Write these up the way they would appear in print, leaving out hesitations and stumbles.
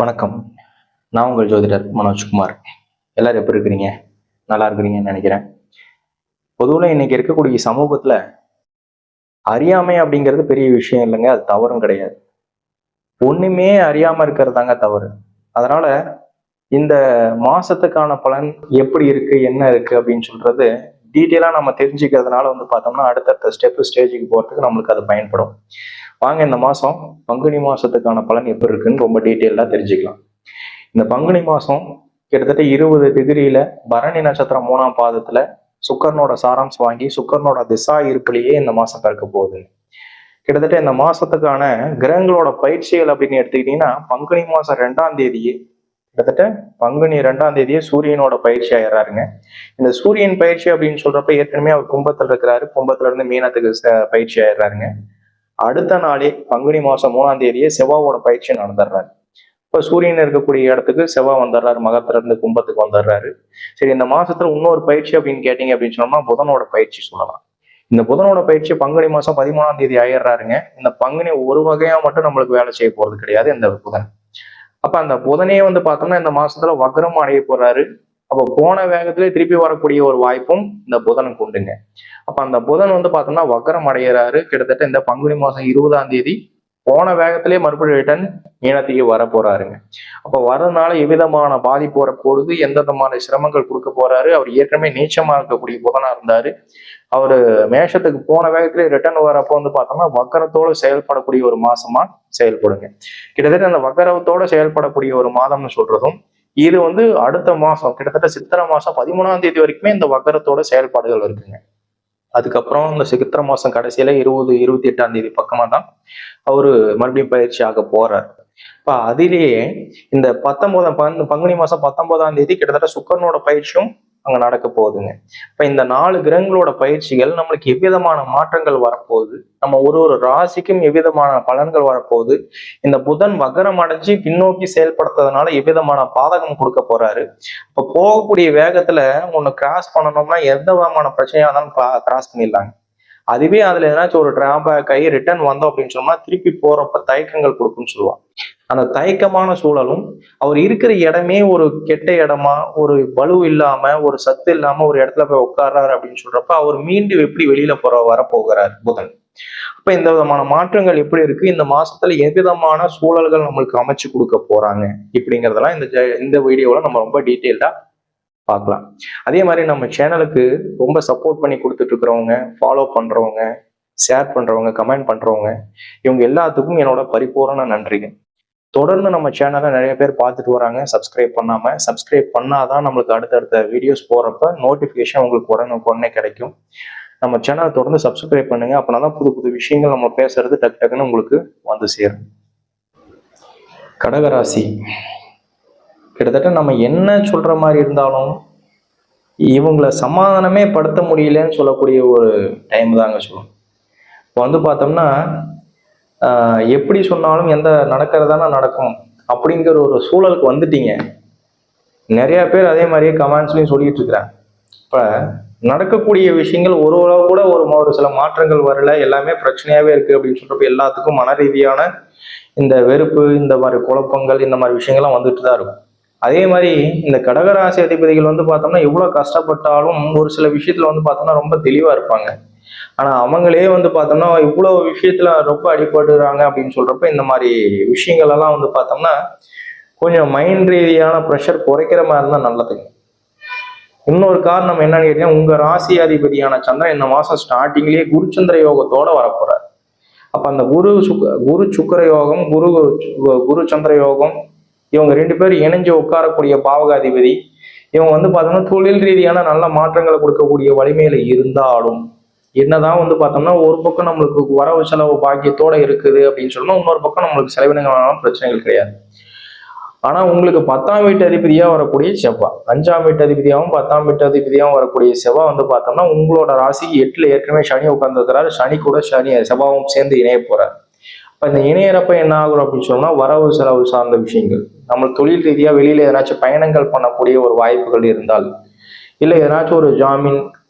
வணக்கம். நான் உங்கள் ஜோதிடர் மனோஜ்குமார். எல்லாரும் எப்படி இருக்கிறீங்க? நல்லா இருக்கிறீங்கன்னு நினைக்கிறேன். பொதுவில் இன்னைக்கு இருக்கக்கூடிய சமூகத்துல அறியாமை அப்படிங்கிறது பெரிய விஷயம் இல்லைங்க, அது தவறும் கிடையாது. ஒண்ணுமே அறியாம இருக்கிறது தாங்க தவறு. அதனால இந்த மாசத்துக்கான பலன் எப்படி இருக்கு, என்ன இருக்கு அப்படின்னு சொல்றது டீட்டெயிலா நம்ம தெரிஞ்சுக்கிறதுனால பார்த்தோம்னா அடுத்தடுத்த ஸ்டேஜுக்கு போறதுக்கு நம்மளுக்கு அது பயன்படும். வாங்க இந்த மாசம் பங்குனி மாசத்துக்கான பலன் எப்படி இருக்குன்னு ரொம்ப டீட்டெயிலா தெரிஞ்சுக்கலாம். இந்த பங்குனி மாசம் கிட்டத்தட்ட 20 டிகிரியில பரணி நட்சத்திரம் 3ஆம் பாதத்துல சுக்கரனோட சாராம்சம் வாங்கி சுக்கரனோட திசா இருப்பிலேயே இந்த மாசம் பிறக்க போகுது. கிட்டத்தட்ட இந்த மாசத்துக்கான கிரகங்களோட பயிற்சிகள் அப்படின்னு எடுத்துக்கிட்டீங்கன்னா பங்குனி மாசம் 2ஆம் தேதியே கிட்டத்தட்ட பங்குனி 2ஆம் தேதியே சூரியனோட பயிற்சி ஆயிடுறாருங்க. இந்த சூரியன் பயிற்சி அப்படின்னு சொல்றப்ப ஏற்கனவே அவர் கும்பத்துல இருக்கிறாரு, கும்பத்துல இருந்து மீனத்துக்கு பயிற்சி ஆயிடுறாருங்க. அடுத்த நாளே பங்குனி மாசம் 3ஆம் தேதியே செவ்வாவோட பயிற்சி நடந்துடுறாரு. இப்ப சூரியன் இருக்கக்கூடிய இடத்துக்கு செவ்வாய் வந்துடுறாரு, மகத்துல இருந்து கும்பத்துக்கு வந்துடுறாரு. சரி, இந்த மாசத்துல இன்னொரு பயிற்சி அப்படின்னு கேட்டீங்க அப்படின்னு சொன்னோம்னா புதனோட பயிற்சி சொல்லலாம். இந்த புதனோட பயிற்சி பங்குனி மாசம் 13ஆம் தேதி ஆயிடுறாருங்க. இந்த பங்குனி ஒரு வகையா மட்டும் நம்மளுக்கு வேலை செய்ய போறது கிடையாது இந்த புதன். அப்ப அந்த புதனே பார்த்தோம்னா இந்த மாசத்துல வக்ரம் அடைய போறாரு. அப்ப போன வேகத்திலே திருப்பி வரக்கூடிய ஒரு வாய்ப்பும் இந்த புதனுக்கு உண்டுங்க. அப்ப அந்த புதன் பார்த்தோம்னா வக்ரம் அடைகிறாரு. கிட்டத்தட்ட இந்த பங்குனி மாசம் 20ஆம் தேதி போன வேகத்திலே மறுபடியும் ரிட்டர்ன் மீனத்துக்கு வர போறாருங்க. அப்ப வரதுனால எவ்விதமான பாதிப்பு வரப்போகுது, எந்த விதமான சிரமங்கள் கொடுக்க போறாரு. அவர் ஏற்கனவே நீச்சமா இருக்கக்கூடிய புதனா இருந்தாரு. அவரு மேஷத்துக்கு போன வேகத்திலே ரிட்டர்ன் வரப்போ பார்த்தோம்னா வக்கரத்தோடு செயல்படக்கூடிய ஒரு மாசமா செயல்படுங்க. கிட்டத்தட்ட அந்த வக்கரத்தோட செயல்படக்கூடிய ஒரு மாதம்னு சொல்றதும் இது அடுத்த மாசம் கிட்டத்தட்ட சித்திரை மாசம் 13ஆம் தேதி வரைக்குமே இந்த வக்கரத்தோட செயல்பாடுகள் இருக்குங்க. அதுக்கப்புறம் இந்த சித்திரை மாசம் கடைசியில 28ஆம் தேதி பக்கமா தான் அவரு மறுபடியும் பயிற்சி ஆக போறார். இப்ப அதிலேயே இந்த பங்குனி மாசம் 19ஆம் தேதி கிட்டத்தட்ட சுக்கரனோட பயிற்சியும் அங்க நடக்க போகுதுங்க. இப்ப இந்த 4 கிரகங்களோட பயிற்சிகள் நம்மளுக்கு எவ்விதமான மாற்றங்கள் வரப்போகுது, நம்ம ஒரு ராசிக்கும் எவ்விதமான பலன்கள் வரப்போகுது, இந்த புதன் வக்ரம் அடைஞ்சு பின்னோக்கி செயல்படுத்துறதுனால எவ்விதமான பாதகம் கொடுக்க போறாரு. இப்ப போகக்கூடிய வேகத்துல ஒண்ணு கிராஸ் பண்ணணும்னா எந்த விதமான பிரச்சனையா இருந்தாலும் கிராஸ் பண்ணிடலாங்க. அதுவே அதுல ஏதாச்சும் ஒரு டிராபேக் ஆகி ரிட்டர்ன் வந்தோம் அப்படின்னு சொன்னா திருப்பி போறப்ப தயக்கங்கள் கொடுக்கும்னு சொல்லுவாங்க. அந்த தயக்கமான சூழலும் அவர் இருக்கிற இடமே ஒரு கெட்ட இடமா, ஒரு வலு இல்லாம, ஒரு சத்து இல்லாம ஒரு இடத்துல போய் உட்கார்றாரு அப்படின்னு சொல்றப்ப அவர் மீண்டும் எப்படி வெளியில வரப்போகிறார் புதன். அப்ப இந்த விதமான மாற்றங்கள் எப்படி இருக்கு, இந்த மாசத்துல எவ்விதமான சூழல்கள் நம்மளுக்கு அமைச்சு கொடுக்க போறாங்க இப்படிங்கிறதெல்லாம் இந்த வீடியோல நம்ம ரொம்ப டீட்டெயில்டா பார்க்கலாம். அதே மாதிரி நம்ம சேனலுக்கு ரொம்ப சப்போர்ட் பண்ணி கொடுத்துட்டு இருக்கிறவங்க, ஃபாலோ பண்றவங்க, ஷேர் பண்றவங்க, கமெண்ட் பண்றவங்க, இவங்க எல்லாத்துக்கும் என்னோட பரிபூரண நன்றிங்க. தொடர்ந்து நம்ம சேனலை நிறைய பேர் பார்த்துட்டு வராங்க. சப்ஸ்கிரைப் பண்ணாதான் நம்மளுக்கு அடுத்தடுத்த வீடியோஸ் போறப்ப நோட்டிபிகேஷன் உங்களுக்கு உடனே கிடைக்கும். நம்ம சேனலை தொடர்ந்து சப்ஸ்கிரைப் பண்ணுங்க. அப்படின்னாதான் புது புது விஷயங்கள் நம்ம பேசுறது டக்குன்னு உங்களுக்கு வந்து சேரும். கடகராசி கிட்டத்தட்ட நம்ம என்ன சொல்ற மாதிரி இருந்தாலும் இவங்களை சமாதானமே படுத்த முடியலன்னு சொல்லக்கூடிய ஒரு டைம் தாங்க சொல்லும். இப்போ பார்த்தோம்னா எப்படி சொன்னாலும் எந்த நடக்கிறதானா நடக்கும் அப்படிங்கிற ஒரு சூழலுக்கு வந்துட்டீங்க. நிறைய பேர் அதே மாதிரியே கமெண்ட்ஸ்லையும் சொல்லிட்டு இருக்கிறாங்க. இப்போ நடக்கக்கூடிய விஷயங்கள் ஒரு கூட ஒரு சில மாற்றங்கள் வரல, எல்லாமே பிரச்சனையாவே இருக்கு அப்படின்னு சொல்றப்ப எல்லாத்துக்கும் மன ரீதியான இந்த வெறுப்பு, இந்த மாதிரி குழப்பங்கள், இந்த மாதிரி விஷயங்கள்லாம் வந்துட்டு தான் இருக்கும். அதே மாதிரி இந்த கடகராசி அதிபதிகள் பார்த்தோம்னா எவ்வளவு கஷ்டப்பட்டாலும் ஒரு சில விஷயத்துல பார்த்தோம்னா ரொம்ப தெளிவா இருப்பாங்க. ஆனா அவங்களே பார்த்தோம்னா இவ்வளவு விஷயத்துல ரொம்ப அடிபடுறாங்க அப்படின்னு சொல்றப்ப இந்த மாதிரி விஷயங்கள் எல்லாம் பார்த்தோம்னா கொஞ்சம் மைண்ட் ரீதியான ப்ரெஷர் குறைக்கிற மாதிரி இருந்தா நல்லதுங்க. இன்னொரு காரணம் என்னன்னு கேட்டீங்கன்னா, உங்க ராசி அதிபதியான சந்திரன் இந்த மாசம் ஸ்டார்டிங்லயே குருச்சந்திர யோகத்தோட வரப்போறாரு. அப்ப அந்த குரு சுக்கர யோகம், குரு சந்திர யோகம், இவங்க 2 பேரும் இணைஞ்சு உட்காரக்கூடிய பாவகாதிபதி. இவங்க பார்த்தோம்னா தொழில் ரீதியான நல்ல மாற்றங்களை கொடுக்கக்கூடிய வலிமையில இருந்தாலும் என்னதான் பார்த்தோம்னா ஒரு பக்கம் நம்மளுக்கு வரவு செலவு பாக்கியத்தோட இருக்குது அப்படின்னு சொன்னா இன்னொரு பக்கம் நம்மளுக்கு செலவினங்களான பிரச்சனைகள் கிடையாது. ஆனா உங்களுக்கு 10ஆம் வீட்டு அதிபதியா வரக்கூடிய செவ்வாய், 5ஆம் வீட்டு அதிபதியாகவும் 10ஆம் வீட்டு அதிபதியாகவும் வரக்கூடிய செவ்வாய் பார்த்தோம்னா உங்களோட ராசி 8ல ஏற்கனவே சனி உட்கார்ந்துருக்கிறாரு. சனி கூட செவ்வாயும் சேர்ந்து இணைய போறாரு. இப்ப இந்த இணையறப்ப என்ன ஆகும் அப்படின்னு சொன்னா வரவு செலவு சார்ந்த விஷயங்கள், நம்ம தொழில் ரீதியா வெளியில எதனாச்சும் பயணங்கள் பண்ணக்கூடிய ஒரு வாய்ப்புகள் இருந்தால், இல்லை எதனாச்சும் ஒரு ஜாமீன்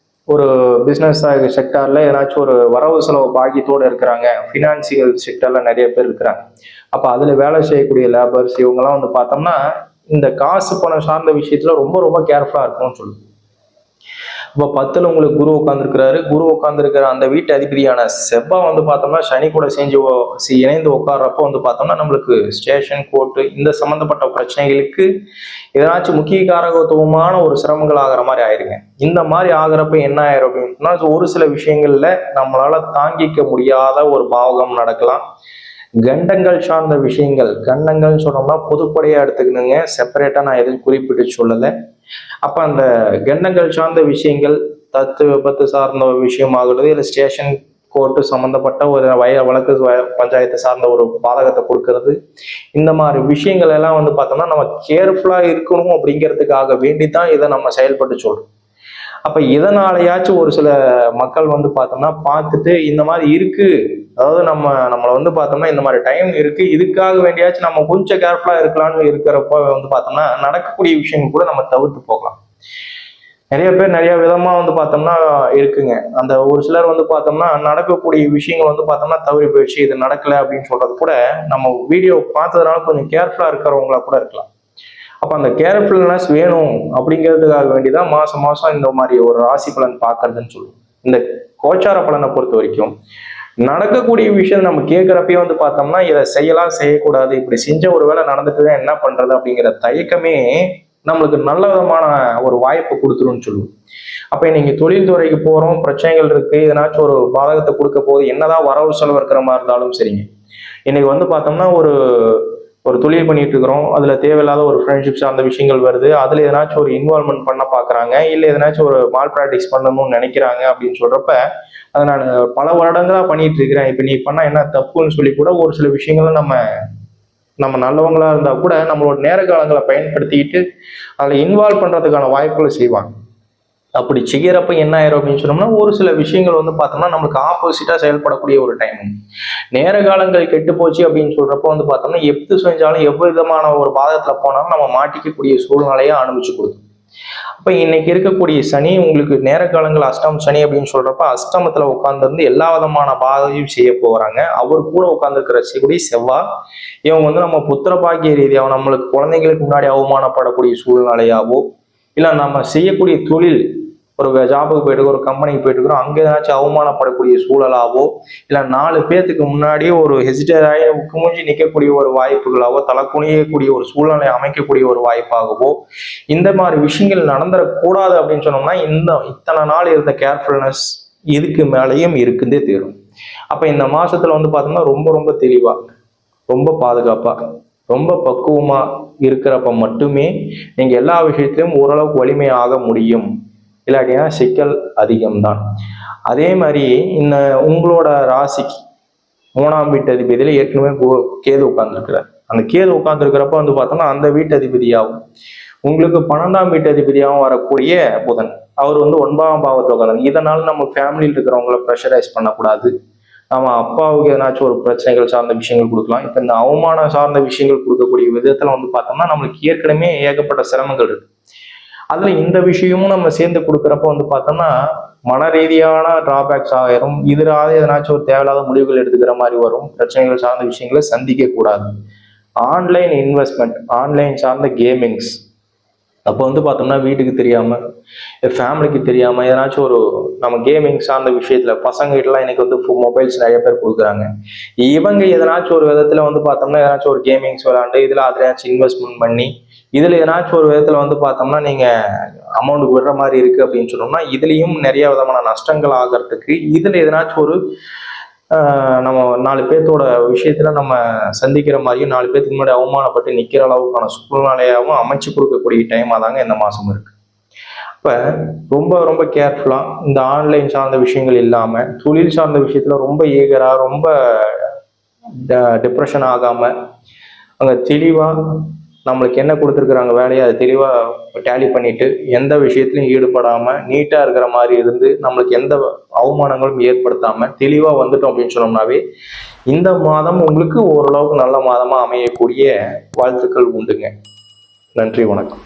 ஒரு பிஸ்னஸ் செக்டார்ல ஏதாச்சும் ஒரு வரவு செலவு பாக்கியத்தோடு இருக்கிறாங்க, ஃபினான்சியல் செக்டர்ல நிறைய பேர் இருக்கிறாங்க. அப்ப அதுல வேலை செய்யக்கூடிய லேபர்ஸ் இவங்கெல்லாம் வந்து பார்த்தோம்னா இந்த காசு பணம் சார்ந்த விஷயத்துல ரொம்ப ரொம்ப கேர்ஃபுல்லா இருக்கணும்னு சொல்லுது. இப்போ 10ல் உங்களுக்கு குரு உட்காந்துருக்கிறாரு. குரு உட்காந்துருக்கிற அந்த வீட்டு அதிபதியான செவ்வாய் வந்து பார்த்தோம்னா சனி கூட இணைந்து உட்கார்றப்போ வந்து பார்த்தோம்னா நம்மளுக்கு ஸ்டேஷன் கோர்ட்டு இந்த சம்பந்தப்பட்ட பிரச்சனைகளுக்கு ஏதாச்சும் முக்கிய காரகத்துவமான ஒரு சிரமங்கள் ஆகிற மாதிரி ஆயிருங்க. இந்த மாதிரி ஆகிறப்ப என்ன ஆயிரும் அப்படின்னா ஒரு சில விஷயங்கள்ல நம்மளால தாங்கிக்க முடியாத ஒரு பாவகம் நடக்கலாம். கண்டங்கள் சார்ந்த விஷயங்கள், கண்டங்கள் சொன்னோம்னா பொதுப்படையா எடுத்துக்கணுங்க, செப்பரேட்டா நான் எதுவும் குறிப்பிட்டு சொல்லலை. அப்ப அந்த கண்டங்கள் சார்ந்த விஷயங்கள், தத்து விபத்து சார்ந்த விஷயமாகிறது, இல்லை ஸ்டேஷன் கோர்ட்டு சம்பந்தப்பட்ட ஒரு வழக்கு பஞ்சாயத்து சார்ந்த ஒரு பாதகத்தை கொடுக்கறது, இந்த மாதிரி விஷயங்கள் எல்லாம் வந்து பார்த்தோம்னா நம்ம கேர்ஃபுல்லா இருக்கணும் அப்படிங்கிறதுக்காக வேண்டித்தான் இதை நம்ம செயல்பட்டு சொல்றோம். அப்ப இதனாலயாச்சும் ஒரு சில மக்கள் வந்து பார்த்தோம்னா பார்த்துட்டு இந்த மாதிரி இருக்கு, அதாவது நம்மளை வந்து பார்த்தோம்னா இந்த மாதிரி டைம் இருக்கு, இதுக்காக வேண்டியாச்சும் நம்ம கொஞ்சம் கேர்ஃபுல்லா இருக்கலாம்னு இருக்கிறப்ப வந்து பார்த்தோம்னா நடக்கக்கூடிய விஷயங்கள் கூட நம்ம தவிர்த்து போகலாம். நிறைய பேர் நிறைய விதமா வந்து பார்த்தோம்னா இருக்குங்க. அந்த ஒரு சிலர் வந்து பார்த்தோம்னா நடக்கக்கூடிய விஷயங்கள் வந்து பார்த்தோம்னா தவறி போயிடுச்சு, இது நடக்கல அப்படின்னு சொல்றது கூட நம்ம வீடியோ பார்த்ததுனால கொஞ்சம் கேர்ஃபுல்லா இருக்கிறவங்களா கூட இருக்கலாம். அப்ப அந்த கேர்ஃபுல்னஸ் வேணும் அப்படிங்கிறதுக்காக வேண்டிதான் மாசம் மாசம் இந்த மாதிரி ஒரு ராசி பலன் பார்க்கறதுன்னு சொல்லுவோம். இந்த கோச்சார பலனை பொறுத்த வரைக்கும் நடக்கக்கூடிய விஷயம் நம்ம கேட்கிறப்பயே வந்து பார்த்தோம்னா இதை செய்யலாம் செய்யக்கூடாது, இப்படி செஞ்ச ஒரு வேலை நடந்துட்டுதான் என்ன பண்றது அப்படிங்கிற தயக்கமே நம்மளுக்கு நல்ல விதமான ஒரு வாய்ப்பு கொடுத்துருன்னு சொல்லுவோம். அப்ப இன்னைக்கு தொழில் துறைக்கு போறோம், பிரச்சனைகள் இருக்கு, எதனாச்சும் ஒரு பாதகத்தை கொடுக்க போது, என்னதான் வரவு செலவு இருக்கிற மாதிரி இருந்தாலும் சரிங்க. இன்னைக்கு வந்து பார்த்தோம்னா ஒரு தொழில் பண்ணிட்டு இருக்கிறோம், அதுல தேவையில்லாத ஒரு ஃப்ரெண்ட்ஷிப்ஸ் அந்த விஷயங்கள் வருது, அதுல எதனாச்சும் ஒரு இன்வால்மெண்ட் பண்ண பாக்குறாங்க, இல்ல எதனாச்சும் ஒரு மால் ப்ராக்டிஸ் பண்ணணும்னு நினைக்கிறாங்க அப்படின்னு சொல்றப்ப அதை நான் பல வருடங்களா பண்ணிட்டு இருக்கிறேன், இப்ப நீ பண்ணா என்ன தப்புன்னு சொல்லி கூட ஒரு சில விஷயங்களும் நம்ம நல்லவங்களா இருந்தா கூட நம்மளோட நேர காலங்களை பயன்படுத்திக்கிட்டு அதில் இன்வால்வ் பண்றதுக்கான வாய்ப்புகளை செய்வாங்க. அப்படி செய்யறப்ப என்ன ஆயிரும் அப்படின்னு சொன்னோம்னா ஒரு சில விஷயங்கள் வந்து பார்த்தோம்னா நம்மளுக்கு ஆப்போசிட்டா செயல்படக்கூடிய ஒரு டைம். நேர காலங்கள் கெட்டு போச்சு அப்படின்னு சொல்றப்ப வந்து பார்த்தோம்னா எது செஞ்சாலும் எவ்விதமான ஒரு பாதத்துல போனாலும் நம்ம மாட்டிக்கக்கூடிய சூழ்நிலையை அனுபவிச்சு கொடுக்கும். அப்ப இன்னைக்கு இருக்கக்கூடிய சனி உங்களுக்கு நேர காலங்கள் அஷ்டம் சனி அப்படின்னு சொல்றப்ப அஷ்டமத்துல உட்கார்ந்து எல்லா விதமான பாதையும் செய்ய போறாங்க. அவர் கூட உட்கார்ந்துருக்கிற செவ்வாய் இவங்க வந்து நம்ம புத்திர பாக்கிய ரீதியாக நம்மளுக்கு குழந்தைங்களுக்கு முன்னாடி அவமானப்படக்கூடிய சூழ்நிலையாவோ, இல்ல நம்ம செய்யக்கூடிய தொழில் ஒரு ஜாபுக்கு போயிட்டு ஒரு கம்பெனிக்கு போயிட்டு இருக்கிறோம், அங்க ஏதாச்சும் அவமானப்படக்கூடிய சூழலாவோ, இல்ல 4 பேர்த்துக்கு முன்னாடியே ஒரு ஹெசிடேட் ஆகி குமிஞ்சு நிற்கக்கூடிய ஒரு வாய்ப்புகளாவோ, தலை குனியக்கூடிய ஒரு சூழ்நிலை அமைக்கக்கூடிய ஒரு வாய்ப்பாகவோ, இந்த மாதிரி விஷயங்கள் நடந்துடக்கூடாது அப்படின்னு சொன்னோம்னா இத்தனை நாள் இருந்த கேர்ஃபுல்னஸ் இதுக்கு மேலேயும் இருக்குந்தே தீரும். அப்ப இந்த மாசத்துல வந்து பார்த்தோம்னா ரொம்ப ரொம்ப தெளிவா, ரொம்ப பாதுகாப்பா, ரொம்ப பக்குவமா இருக்கிறப்ப மட்டுமே நீங்க எல்லா விஷயத்திலும் ஓரளவுக்கு வலிமையாக முடியும். இல்லாட்டினா சிக்கல் அதிகம்தான். அதே மாதிரி இந்த உங்களோட ராசிக்கு 3ஆம் வீட்டு அதிபதியில ஏற்கனவே கேது உட்கார்ந்துருக்கிறார். அந்த கேது உட்கார்ந்துருக்கிறப்ப வந்து பார்த்தோம்னா அந்த வீட்டு அதிபதியாகவும் உங்களுக்கு 12ஆம் வீட்டு அதிபதியாகவும் வரக்கூடிய புதன் அவர் வந்து 9ஆம் பாவத்தில் உட்காந்து, இதனால நம்ம ஃபேமிலியில் இருக்கிறவங்கள ப்ரெஷரைஸ் பண்ணக்கூடாது, நம்ம அப்பாவுக்கு எதனாச்சும் ஒரு பிரச்சனைகள் சார்ந்த விஷயங்கள் கொடுக்கலாம். இப்ப இந்த அவமானம் சார்ந்த விஷயங்கள் கொடுக்கக்கூடிய விதத்துல வந்து பார்த்தோம்னா நம்மளுக்கு ஏற்கனவே ஏகப்பட்ட சிரமங்கள் இருக்கு. அதுல இந்த விஷயமும் நம்ம சேர்ந்து கொடுக்குறப்ப வந்து பார்த்தோம்னா மன ரீதியான டிராபேக்ஸ் ஆகிரும். இதனால எதனாச்சும் ஒரு தேவையில்லாத முடிவுகள் எடுத்துக்கிற மாதிரி வரும். பிரச்சனைகள் சார்ந்த விஷயங்களை சந்திக்க கூடாது. ஆன்லைன் இன்வெஸ்ட்மெண்ட், ஆன்லைன் சார்ந்த கேமிங்ஸ், அப்போ வந்து பார்த்தோம்னா வீட்டுக்கு தெரியாம ஃபேமிலிக்கு தெரியாம எதனாச்சும் ஒரு நம்ம கேமிங் சார்ந்த விஷயத்துல பசங்க கிட்டலாம் இன்னைக்கு வந்து மொபைல்ஸ் நிறைய பேர் கொடுக்குறாங்க. இவங்க எதனாச்சும் ஒரு விதத்துல வந்து பார்த்தோம்னா எதனாச்சும் ஒரு கேமிங்ஸ் விளையாண்டு இதுல அதுலயாச்சும் இன்வெஸ்ட்மெண்ட் பண்ணி இதுல ஏதாச்சும் ஒரு விதத்துல வந்து பார்த்தோம்னா நீங்க அமௌண்ட் விடுற மாதிரி இருக்கு அப்படின்னு சொன்னோம்னா இதுலயும் நிறைய விதமான நஷ்டங்கள் ஆகிறதுக்கு, இதுல எதனாச்சும் ஒரு நம்ம 4 பேர்த்தோட விஷயத்துல நம்ம சந்திக்கிற மாதிரியும் 4 பேருக்கு முன்னாடி அவமானப்பட்டு நிக்கிற அளவுக்கான சூழ்நிலையாகவும் அமைச்சு கொடுக்கக்கூடிய டைமா தாங்க இந்த மாசம் இருக்கு. இப்ப ரொம்ப ரொம்ப கேர்ஃபுல்லா இந்த ஆன்லைன் சார்ந்த விஷயங்கள் இல்லாம தொழில் சார்ந்த விஷயத்துல ரொம்ப ஈகரா, ரொம்ப டிப்ரெஷன் ஆகாம அங்க தெளிவா நம்மளுக்கு என்ன கொடுத்துருக்குறாங்க வேலையை அதை தெளிவா டேலி பண்ணிட்டு எந்த விஷயத்திலையும் ஈடுபடாம நீட்டா இருக்கிற மாதிரி இருந்து நம்மளுக்கு எந்த அவமானங்களும் ஏற்படுத்தாம தெளிவா வந்துட்டோம் அப்படின்னு சொன்னோம்னாவே இந்த மாதம் உங்களுக்கு ஓரளவுக்கு நல்ல மாதமா அமையக்கூடிய வாழ்த்துக்கள் உண்டுங்க. நன்றி, வணக்கம்.